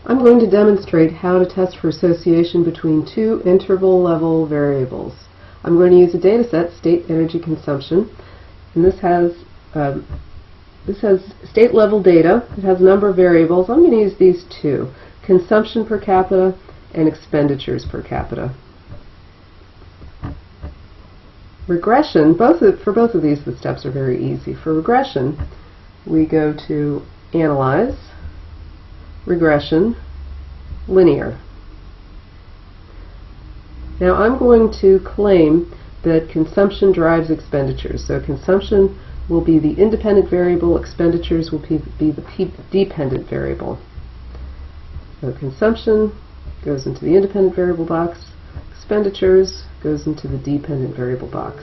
I'm going to demonstrate how to test for association between two interval level variables. I'm going to use a data set, state energy consumption, and this has state level data. It has a number of variables. I'm going to use these two, consumption per capita and expenditures per capita. Regression, for both of these the steps are very easy. For regression, we go to Analyze, Regression, Linear. Now I'm going to claim that consumption drives expenditures. So consumption will be the independent variable, expenditures will be the dependent variable. So consumption goes into the independent variable box, expenditures goes into the dependent variable box.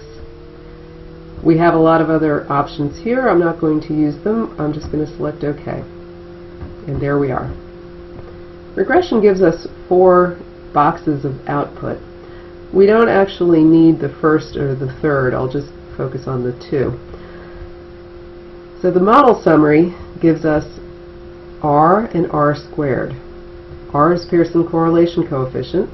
We have a lot of other options here. I'm not going to use them. I'm just going to select OK. And there we are. Regression gives us 4 boxes of output. We don't actually need the first or the third. I'll just focus on the 2. So the model summary gives us R and R squared. R is Pearson correlation coefficient,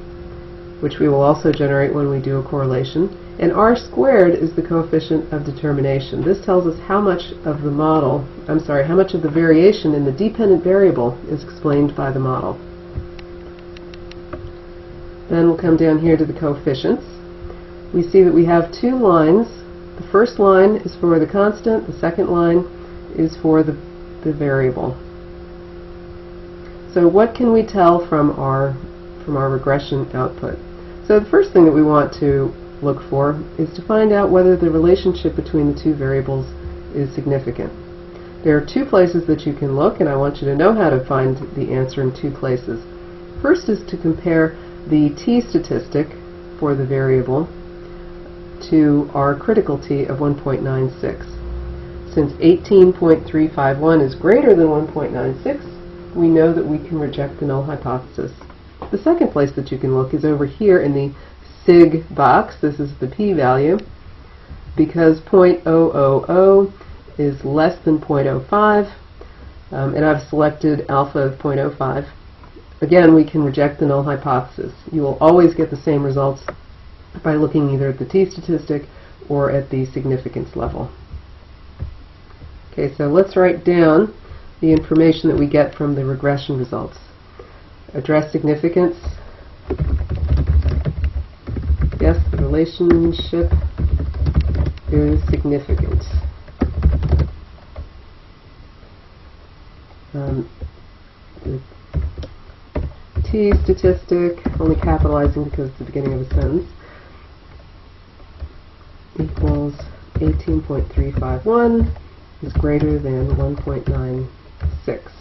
which we will also generate when we do a correlation, and R squared is the coefficient of determination. This tells us how much of the model, how much of the variation in the dependent variable is explained by the model. Then we'll come down here to the coefficients. We see that we have 2 lines. The first line is for the constant, the second line is for the variable. So what can we tell from our regression output? So the first thing that we want to look for is to find out whether the relationship between the 2 variables is significant. There are 2 places that you can look, and I want you to know how to find the answer in 2 places. First is to compare the t statistic for the variable to our critical t of 1.96. Since 18.351 is greater than 1.96, we know that we can reject the null hypothesis. The second place that you can look is over here in the sig box. This is the p-value. Because 0.000 is less than 0.05, and I've selected alpha of 0.05, again we can reject the null hypothesis. You will always get the same results by looking either at the t statistic or at the significance level. Okay, so let's write down the information that we get from the regression results. Address significance. Yes, the relationship is significant. The t statistic, only capitalizing because it's the beginning of a sentence, equals 18.351 is greater than 1.96.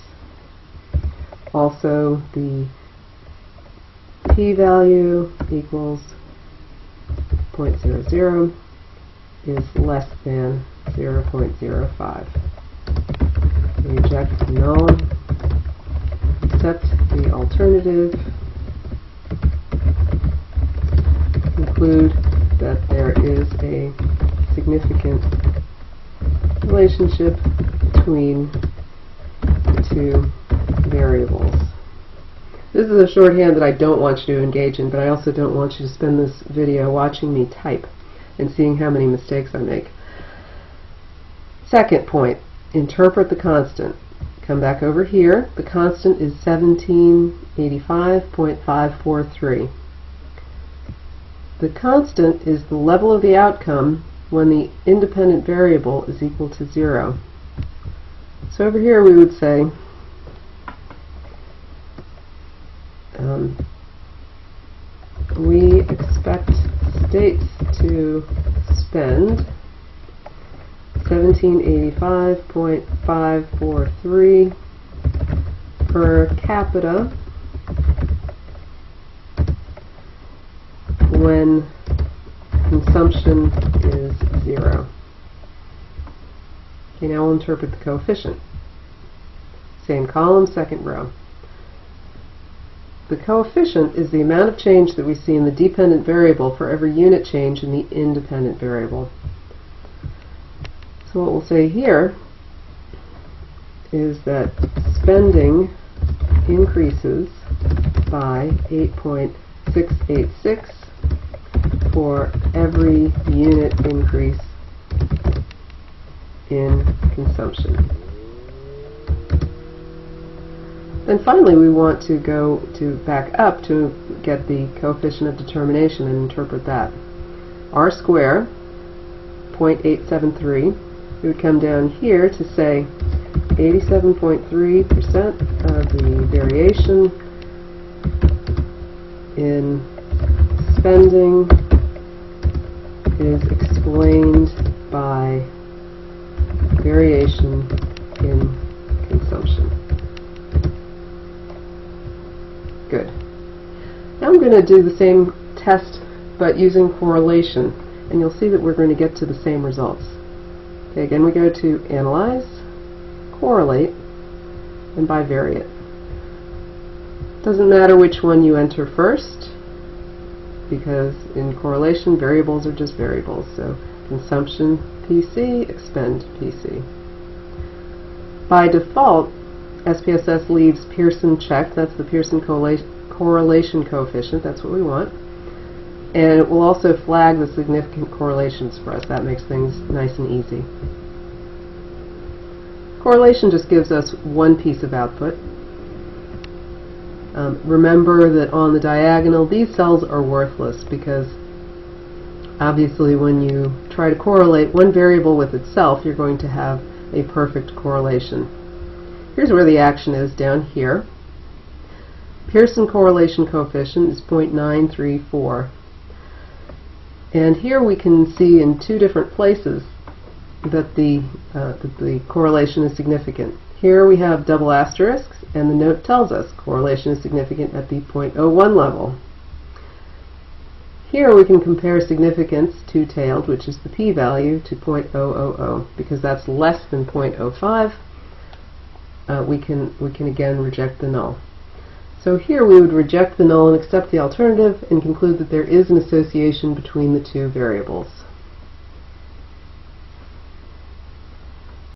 Also, the p-value equals 0.00 is less than 0.05. Reject null, accept the alternative, conclude that there is a significant relationship between the 2 variables. This is a shorthand that I don't want you to engage in, but I also don't want you to spend this video watching me type and seeing how many mistakes I make. Second point, interpret the constant. Come back over here. The constant is 1785.543. The constant is the level of the outcome when the independent variable is equal to 0. So over here we would say we expect states to spend 1785.543 per capita when consumption is 0. Okay, now we'll interpret the coefficient. Same column, second row. The coefficient is the amount of change that we see in the dependent variable for every unit change in the independent variable. So what we'll say here is that spending increases by 8.686 for every unit increase in consumption. Then finally we want to go to back up to get the coefficient of determination and interpret that. R square, 0.873, we would come down here to say 87.3% of the variation in spending is explained by variation in consumption. Good. Now I'm going to do the same test but using correlation, and you'll see that we're going to get to the same results. Okay, again we go to Analyze, Correlate, and bivariate. Doesn't matter which one you enter first, because in correlation variables are just variables. So consumption PC, expend PC. By default, SPSS leaves Pearson checked. That's the Pearson correlation coefficient. That's what we want. And it will also flag the significant correlations for us. That makes things nice and easy. Correlation just gives us one piece of output. Remember that on the diagonal these cells are worthless because obviously when you try to correlate one variable with itself you're going to have a perfect correlation. Here's where the action is down here. Pearson correlation coefficient is 0.934. And here we can see in two different places that the correlation is significant. Here we have double asterisks, and the note tells us correlation is significant at the 0.01 level. Here we can compare significance two-tailed, which is the p-value, to 0.000. Because that's less than 0.05, we can again reject the null. So here we would reject the null and accept the alternative and conclude that there is an association between the two variables.